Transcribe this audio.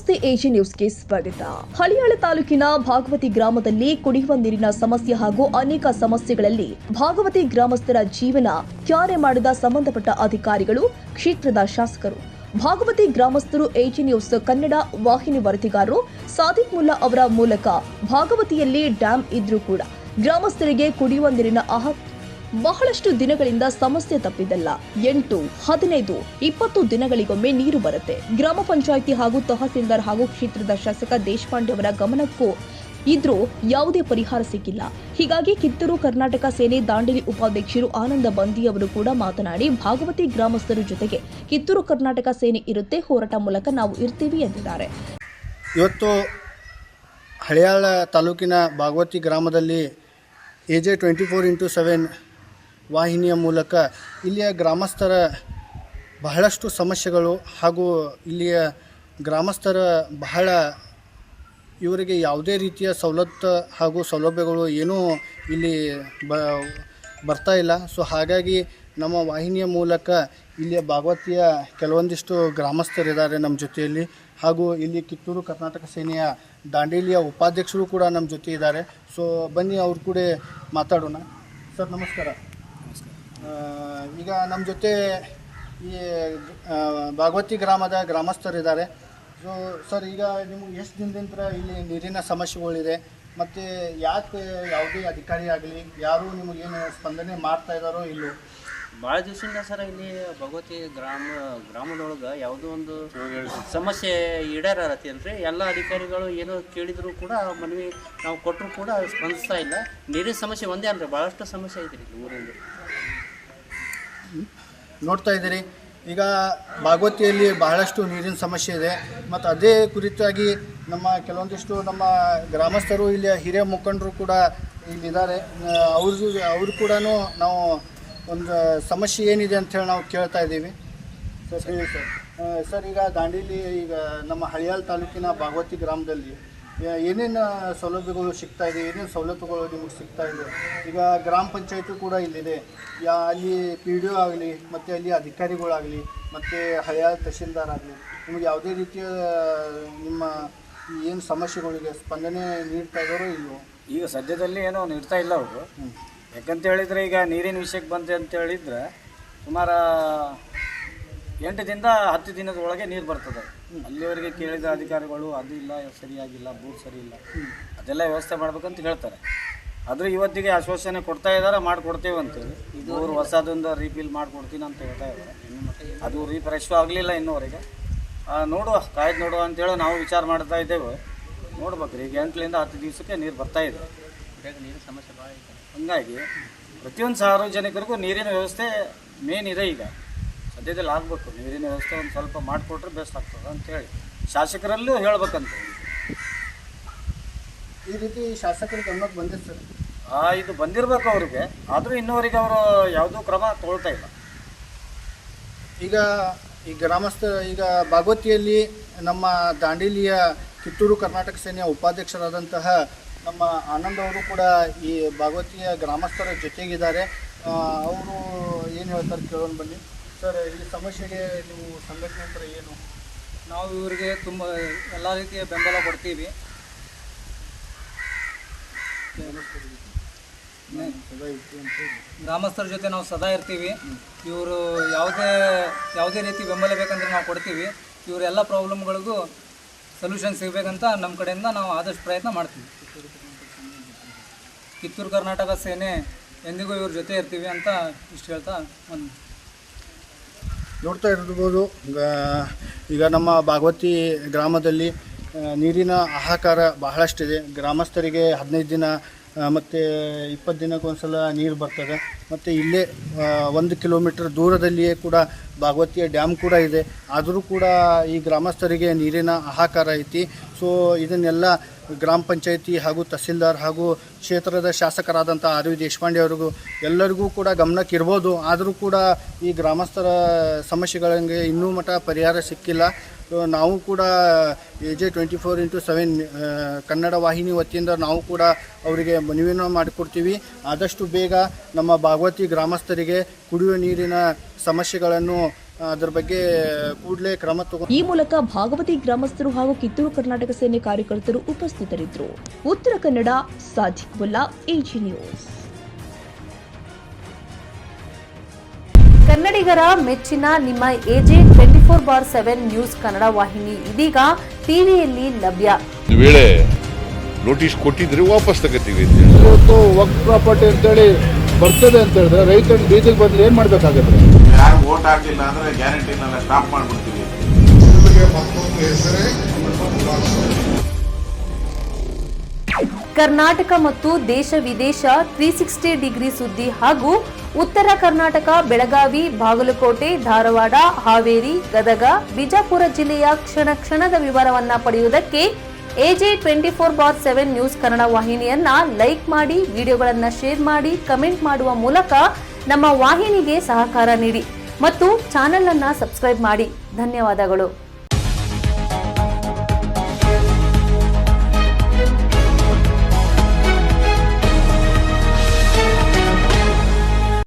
ನಮಸ್ತೆ ಎಜಿ ನ್ಯೂಸ್ಗೆ ಸ್ವಾಗತ. ಹಳಿಯಾಳ ತಾಲೂಕಿನ ಭಾಗವತಿ ಗ್ರಾಮದಲ್ಲಿ ಕುಡಿಯುವ ನೀರಿನ ಸಮಸ್ಯೆ ಹಾಗೂ ಅನೇಕ ಸಮಸ್ಯೆಗಳಲ್ಲಿ ಭಾಗವತಿ ಗ್ರಾಮಸ್ಥರ ಜೀವನ ಕ್ಯಾರೆ ಮಾಡಿದ ಸಂಬಂಧಪಟ್ಟ ಅಧಿಕಾರಿಗಳು, ಕ್ಷೇತ್ರದ ಶಾಸಕರು, ಭಾಗವತಿ ಗ್ರಾಮಸ್ಥರು, ಎಜಿ ನ್ಯೂಸ್ ಕನ್ನಡ ವಾಹಿನಿ ವರದಿಗಾರರು ಸಾದಿಕ್ ಮುಲ್ಲಾ ಅವರ ಮೂಲಕ ಭಾಗವತಿಯಲ್ಲಿ ಡ್ಯಾಂ ಇದ್ರೂ ಕೂಡ ಗ್ರಾಮಸ್ಥರಿಗೆ ಕುಡಿಯುವ ನೀರಿನ ಬಹಳಷ್ಟು ದಿನಗಳಿಂದ ಸಮಸ್ಯೆ ತಪ್ಪಿದಲ್ಲ. 8, 15, 20 ದಿನಗಳಿಗೊಮ್ಮೆ ನೀರು ಬರುತ್ತೆ. ಗ್ರಾಮ ಪಂಚಾಯಿತಿ ಹಾಗೂ ತಹಸೀಲ್ದಾರ್ ಹಾಗೂ ಕ್ಷೇತ್ರದ ಶಾಸಕ ದೇಶಪಾಂಡೆ ಅವರ ಗಮನಕ್ಕೂ ಇದ್ರೂ ಯಾವುದೇ ಪರಿಹಾರ ಸಿಕ್ಕಿಲ್ಲ. ಹೀಗಾಗಿ ಕಿತ್ತೂರು ಕರ್ನಾಟಕ ಸೇನೆ ದಾಂಡೇಲಿ ಉಪಾಧ್ಯಕ್ಷರು ಆನಂದ ಬಂದಿ ಅವರು ಕೂಡ ಮಾತನಾಡಿ, ಭಾಗವತಿ ಗ್ರಾಮಸ್ಥರ ಜೊತೆಗೆ ಕಿತ್ತೂರು ಕರ್ನಾಟಕ ಸೇನೆ ಇರುತ್ತೆ, ಹೋರಾಟ ಮೂಲಕ ನಾವು ಇರ್ತೀವಿ ಎಂದಿದ್ದಾರೆ. ಇವತ್ತು ಹಳಿಯಾಳ ತಾಲೂಕಿನ ಭಾಗವತಿ ಗ್ರಾಮದಲ್ಲಿ ಎಜೆ 24x7 ವಾಹಿನಿಯ ಮೂಲಕ ಇಲ್ಲಿಯ ಗ್ರಾಮಸ್ಥರ ಬಹಳಷ್ಟು ಸಮಸ್ಯೆಗಳು ಹಾಗೂ ಇಲ್ಲಿಯ ಗ್ರಾಮಸ್ಥರ ಇವರಿಗೆ ಯಾವುದೇ ರೀತಿಯ ಸವಲತ್ತು ಹಾಗೂ ಸೌಲಭ್ಯಗಳು ಏನೂ ಇಲ್ಲಿ ಬರ್ತಾ ಇಲ್ಲ. ಸೊ ಹಾಗಾಗಿ ನಮ್ಮ ವಾಹಿನಿಯ ಮೂಲಕ ಇಲ್ಲಿಯ ಭಾಗವತಿಯ ಕೆಲವೊಂದಿಷ್ಟು ಗ್ರಾಮಸ್ಥರಿದ್ದಾರೆ ನಮ್ಮ ಜೊತೆಯಲ್ಲಿ, ಹಾಗೂ ಇಲ್ಲಿ ಕಿತ್ತೂರು ಕರ್ನಾಟಕ ಸೇನೆಯ ದಾಂಡೇಲಿಯ ಉಪಾಧ್ಯಕ್ಷರು ಕೂಡ ನಮ್ಮ ಜೊತೆ ಇದ್ದಾರೆ. ಸೊ ಬನ್ನಿ ಅವ್ರ ಕೂಡ ಮಾತಾಡೋಣ. ಸರ್ ನಮಸ್ಕಾರ. ಈಗ ನಮ್ಮ ಜೊತೆ ಈ ಭಾಗವತಿ ಗ್ರಾಮದ ಗ್ರಾಮಸ್ಥರಿದ್ದಾರೆ. ಸೊ ಸರ್, ಈಗ ನಿಮಗೆ ಎಷ್ಟು ದಿನದಿಂದ ಇಲ್ಲಿ ನೀರಿನ ಸಮಸ್ಯೆಗಳಿದೆ ಮತ್ತು ಯಾಕೆ ಯಾವುದೇ ಅಧಿಕಾರಿ ಆಗಲಿ ಯಾರು ನಿಮಗೇನು ಸ್ಪಂದನೆ ಮಾಡ್ತಾ ಇದ್ದಾರೋ ಇಲ್ಲೋ? ಭಾಳ ದಿವಸದಿಂದ ಸರ್ ಇಲ್ಲಿ ಭಗವತಿ ಗ್ರಾಮದೊಳಗೆ ಯಾವುದೋ ಒಂದು ಸಮಸ್ಯೆ ಈಡೇರತಿ ಅಂದರೆ ಎಲ್ಲ ಅಧಿಕಾರಿಗಳು ಏನೋ ಕೇಳಿದರೂ ಕೂಡ ಮನವಿ ನಾವು ಕೊಟ್ಟರು ಕೂಡ ಸ್ಪಂದಿಸ್ತಾ ಇಲ್ಲ. ನೀರಿನ ಸಮಸ್ಯೆ ಒಂದೇ ಅಂದರೆ ಭಾಳಷ್ಟು ಸಮಸ್ಯೆ ಐತೆ ಇಲ್ಲಿ ಊರಿಂದ. ನೋಡ್ತಾ ಇದ್ದೀರಿ, ಈಗ ಭಾಗವತಿಯಲ್ಲಿ ಬಹಳಷ್ಟು ನೀರಿನ ಸಮಸ್ಯೆ ಇದೆ. ಮತ್ತು ಅದೇ ಕುರಿತಾಗಿ ಕೆಲವೊಂದಿಷ್ಟು ನಮ್ಮ ಗ್ರಾಮಸ್ಥರು ಇಲ್ಲಿಯ ಹಿರಿಯ ಮುಖಂಡರು ಕೂಡ ಇಲ್ಲಿದ್ದಾರೆ. ಅವರು ಕೂಡ ನಾವು ಒಂದು ಸಮಸ್ಯೆ ಏನಿದೆ ಅಂಥೇಳಿ ನಾವು ಕೇಳ್ತಾ ಇದ್ದೀವಿ. ಸರ್ ಹೇಳಿ ಸರ್, ಈಗ ದಾಂಡೇಲಿ ಈಗ ನಮ್ಮ ಹಳಿಯಾಳ ತಾಲೂಕಿನ ಭಾಗವತಿ ಗ್ರಾಮದಲ್ಲಿ ಏನೇನು ಸೌಲಭ್ಯಗಳು ಸಿಗ್ತಾ ಇದೆ, ಏನೇನು ಸವಲತ್ತುಗಳು ನಿಮಗೆ ಸಿಗ್ತಾ ಇದೆ? ಈಗ ಗ್ರಾಮ ಪಂಚಾಯತಿ ಕೂಡ ಇಲ್ಲಿದೆ, ಅಲ್ಲಿ PDO ಆಗಲಿ ಮತ್ತು ಅಲ್ಲಿ ಅಧಿಕಾರಿಗಳಾಗಲಿ ಮತ್ತು ಹಳಿಯಾಳ ತಹಸೀಲ್ದಾರ್ ಆಗಲಿ ನಿಮಗೆ ಯಾವುದೇ ರೀತಿಯ ನಿಮ್ಮ ಏನು ಸಮಸ್ಯೆಗಳಿಗೆ ಸ್ಪಂದನೆ ನೀಡ್ತಾ ಇದ್ದಾರೋ ಇಲ್ಲವೋ? ಈಗ ಸದ್ಯದಲ್ಲಿ ಏನೋ ನೀಡ್ತಾ ಇಲ್ಲ ಅವರು. ಯಾಕಂತ ಹೇಳಿದರೆ ಈಗ ನೀರಿನ ವಿಷಯಕ್ಕೆ ಬಂತೆ ಅಂತ ಹೇಳಿದರೆ ಸುಮಾರು 8 ದಿನದ 10 ದಿನದ ಒಳಗೆ ನೀರು ಬರ್ತದೆ. ಅಲ್ಲಿವರೆಗೆ ಕೇಳಿದ ಅಧಿಕಾರಿಗಳು ಅದು ಇಲ್ಲ, ಸರಿಯಾಗಿಲ್ಲ, ಬೋರ್ ಸರಿ ಇಲ್ಲ, ಅದೆಲ್ಲ ವ್ಯವಸ್ಥೆ ಮಾಡ್ಬೇಕಂತ ಹೇಳ್ತಾರೆ. ಆದರೆ ಇವತ್ತಿಗೆ ಆಶ್ವಾಸನೆ ಕೊಡ್ತಾ ಇದ್ದಾರೆ, ಮಾಡಿಕೊಡ್ತೇವೆ ಅಂತೇಳಿ. ಬೋರ್ ಹೊಸದೊಂದು ರೀಫಿಲ್ ಮಾಡಿಕೊಡ್ತೀನಿ ಅಂತ ಹೇಳ್ತಾ ಇದ್ದಾರೆ. ಅದು ರೀಫ್ರೆಶ್ ಆಗಲಿಲ್ಲ ಇನ್ನೂವರೆಗೆ. ನೋಡುವ, ಕಾಯ್ದು ನೋಡುವ ಅಂತೇಳಿ ನಾವು ವಿಚಾರ ಮಾಡ್ತಾ ಇದ್ದೇವೆ. ನೋಡ್ಬೇಕು ರೀ, ಈಗ 8ರಿಂದ 10 ದಿವಸಕ್ಕೆ ನೀರು ಬರ್ತಾಯಿದೆ. ನೀರಿನ ಸಮಸ್ಯೆ ಭಾಳ ಐತೆ. ಹಂಗಾಗಿ ಪ್ರತಿಯೊಂದು ಸಾರ್ವಜನಿಕರಿಗೂ ನೀರಿನ ವ್ಯವಸ್ಥೆ ಮೇನ್ ಇದೆ. ಈಗ ಸದ್ಯದಲ್ಲಿ ಆಗಬೇಕು, ನೀರಿನ ವ್ಯವಸ್ಥೆ ಒಂದು ಸ್ವಲ್ಪ ಮಾಡಿಕೊಟ್ರೆ ಬೆಸ್ಟ್ ಆಗ್ತದೆ ಅಂತೇಳಿ ಶಾಸಕರಲ್ಲೂ ಹೇಳ್ಬೇಕಂತ. ಈ ರೀತಿ ಶಾಸಕರ ಗಮನಕ್ಕೆ ಬಂದಿದೆ ಸರ್? ಇದು ಬಂದಿರಬೇಕು ಅವ್ರಿಗೆ, ಆದರೂ ಇನ್ನೂವರೆಗೆ ಅವರು ಯಾವುದೂ ಕ್ರಮ ತಗೊಳ್ತಾ ಇಲ್ಲ. ಈಗ ಈ ಈಗ ಭಾಗವತಿಯಲ್ಲಿ ನಮ್ಮ ದಾಂಡೇಲಿಯ ಕಿತ್ತೂರು ಕರ್ನಾಟಕ ಸೇನೆಯ ಉಪಾಧ್ಯಕ್ಷರಾದಂತಹ ನಮ್ಮ ಆನಂದ್ ಅವರು ಕೂಡ ಈ ಭಾಗವತಿಯ ಗ್ರಾಮಸ್ಥರ ಜೊತೆಗಿದ್ದಾರೆ. ಅವರು ಏನು ಹೇಳ್ತಾರೆ ಕೇಳೋಣ ಬನ್ನಿ. ಸರ್, ಈ ಸಮಸ್ಯೆಗೆ ನೀವು ಸಂಘಟನೆ ಅಂತ ಏನು? ನಾವು ಇವರಿಗೆ ತುಂಬ ಎಲ್ಲ ರೀತಿಯ ಬೆಂಬಲ ಕೊಡ್ತೀವಿ. ಗ್ರಾಮಸ್ಥರ ಜೊತೆ ನಾವು ಸದಾ ಇರ್ತೀವಿ. ಇವರು ಯಾವುದೇ ರೀತಿ ಬೆಂಬಲ ಬೇಕಂದ್ರೆ ನಾವು ಕೊಡ್ತೀವಿ. ಇವರೆಲ್ಲ ಪ್ರಾಬ್ಲಮ್ಗಳಿಗೂ ಸೊಲ್ಯೂಷನ್ ಸಿಗಬೇಕಂತ ನಮ್ಮ ಕಡೆಯಿಂದ ನಾವು ಆದಷ್ಟು ಪ್ರಯತ್ನ ಮಾಡ್ತೀವಿ. ಕಿತ್ತೂರು ಕರ್ನಾಟಕ ಸೇನೆ ಎಂದಿಗೂ ಇವ್ರ ಜೊತೆ ಇರ್ತೀವಿ ಅಂತ ಇಷ್ಟು ಹೇಳ್ತಾ ನೋಡ್ತಾ ಇರ್ಬೋದು. ಈಗ ನಮ್ಮ ಭಾಗವತಿ ಗ್ರಾಮದಲ್ಲಿ ನೀರಿನ ಹಾಹಾಕಾರ ಬಹಳಷ್ಟಿದೆ. ಗ್ರಾಮಸ್ಥರಿಗೆ 15 ದಿನ ಮತ್ತು 20 ದಿನಕ್ಕೊಂದ್ಸಲ ನೀರು ಬರ್ತದೆ. ಮತ್ತು ಇಲ್ಲೇ 1 ಕಿಲೋಮೀಟರ್ ದೂರದಲ್ಲಿಯೇ ಕೂಡ ಭಾಗವತಿಯ ಡ್ಯಾಮ್ ಕೂಡ ಇದೆ. ಆದರೂ ಕೂಡ ಈ ಗ್ರಾಮಸ್ಥರಿಗೆ ನೀರಿನ ಹಾಹಾಕಾರ ಐತಿ. ಸೊ ಇದನ್ನೆಲ್ಲ ಗ್ರಾಮ ಪಂಚಾಯತಿ ಹಾಗೂ ತಹಸೀಲ್ದಾರ್ ಹಾಗೂ ಕ್ಷೇತ್ರದ ಶಾಸಕರಾದಂಥ RV ದೇಶಪಾಂಡೆ ಅವ್ರಿಗೂ ಎಲ್ಲರಿಗೂ ಕೂಡ ಗಮನಕ್ಕೆ ಇರ್ಬೋದು. ಆದರೂ ಕೂಡ ಈ ಗ್ರಾಮಸ್ಥರ ಸಮಸ್ಯೆಗಳಿಗೆ ಇನ್ನೂ ಮಟ್ಟ ಪರಿಹಾರ ಸಿಕ್ಕಿಲ್ಲ. ನಾವು ಕೂಡ ಎಜೆ 24x7 ಕನ್ನಡ ವಾಹಿನಿ ವತಿಯಿಂದ ನಾವು ಕೂಡ ಅವರಿಗೆ ಮನವಿಯನ್ನು ಮಾಡಿಕೊಡ್ತೀವಿ. ಆದಷ್ಟು ಬೇಗ ನಮ್ಮ ಭಾಗವತಿ ಗ್ರಾಮಸ್ಥರಿಗೆ ಕುಡಿಯುವ ನೀರಿನ ಸಮಸ್ಯೆಗಳನ್ನು ಅದರ ಬಗ್ಗೆ ಕೂಡಲೇ ಕ್ರಮ ತಗೊಂಡು ಈ ಮೂಲಕ ಭಾಗವತಿ ಗ್ರಾಮಸ್ಥರು ಹಾಗೂ ಕಿತ್ತೂರು ಕರ್ನಾಟಕ ಸೇನೆ ಕಾರ್ಯಕರ್ತರು ಉಪಸ್ಥಿತರಿದ್ದರು. Uttara Kannada, Sadiq Mulla, AG news. ಕನ್ನಡಿಗರ ಮೆಚ್ಚಿನ ನಿಮ್ಮ ಎಜೆ 24/7 ನ್ಯೂಸ್ ಕನ್ನಡ ವಾಹಿನಿ ಇದೀಗ ಟಿವಿಯಲ್ಲಿ ಲಭ್ಯ. ಒಂದು ವೇಳೆ ನೋಟಿಸ್ ಕೊಟ್ಟಿದ್ರೆ ವಾಪಸ್ ತಗೋತೀವಿ. ಇವತ್ತು ವಕ್ಫ್ ಪ್ರಾಪರ್ಟಿ ಅಂತೇಳಿ ಬರ್ತದೆ ಅಂತ ಹೇಳಿದ್ರೆ ರೈತರು ಬೀದಿಗೆ ಬದಲು ಏನು ಮಾಡಬೇಕಾಗುತ್ತೆ? ಯಾರು ವೋಟ್ ಹಾಕಿಲ್ಲ ಅಂದ್ರೆ ಗ್ಯಾರಂಟಿನೆಲ್ಲ ಸ್ಟಾಪ್ ಮಾಡ್ಬಿಡ್ತೀವಿ. ಕರ್ನಾಟಕ ಮತ್ತು ದೇಶ ವಿದೇಶ 360 ಡಿಗ್ರಿ ಸುದ್ದಿ ಹಾಗೂ ಉತ್ತರ ಕರ್ನಾಟಕ, ಬೆಳಗಾವಿ, ಬಾಗಲಕೋಟೆ, ಧಾರವಾಡ, ಹಾವೇರಿ, ಗದಗ, ಬಿಜಾಪುರ ಜಿಲ್ಲೆಯ ಕ್ಷಣ ಕ್ಷಣದ ವಿವರವನ್ನ ಪಡೆಯುವುದಕ್ಕೆ ಎಜೆ 24/7 ನ್ಯೂಸ್ ಕನ್ನಡ ವಾಹಿನಿಯನ್ನ ಲೈಕ್ ಮಾಡಿ, ವಿಡಿಯೋಗಳನ್ನ ಶೇರ್ ಮಾಡಿ, ಕಮೆಂಟ್ ಮಾಡುವ ಮೂಲಕ ನಮ್ಮ ವಾಹಿನಿಗೆ ಸಹಕಾರ ನೀಡಿ ಮತ್ತು ಚಾನೆಲ್ ಅನ್ನ ಸಬ್ಸ್ಕ್ರೈಬ್ ಮಾಡಿ. ಧನ್ಯವಾದಗಳು.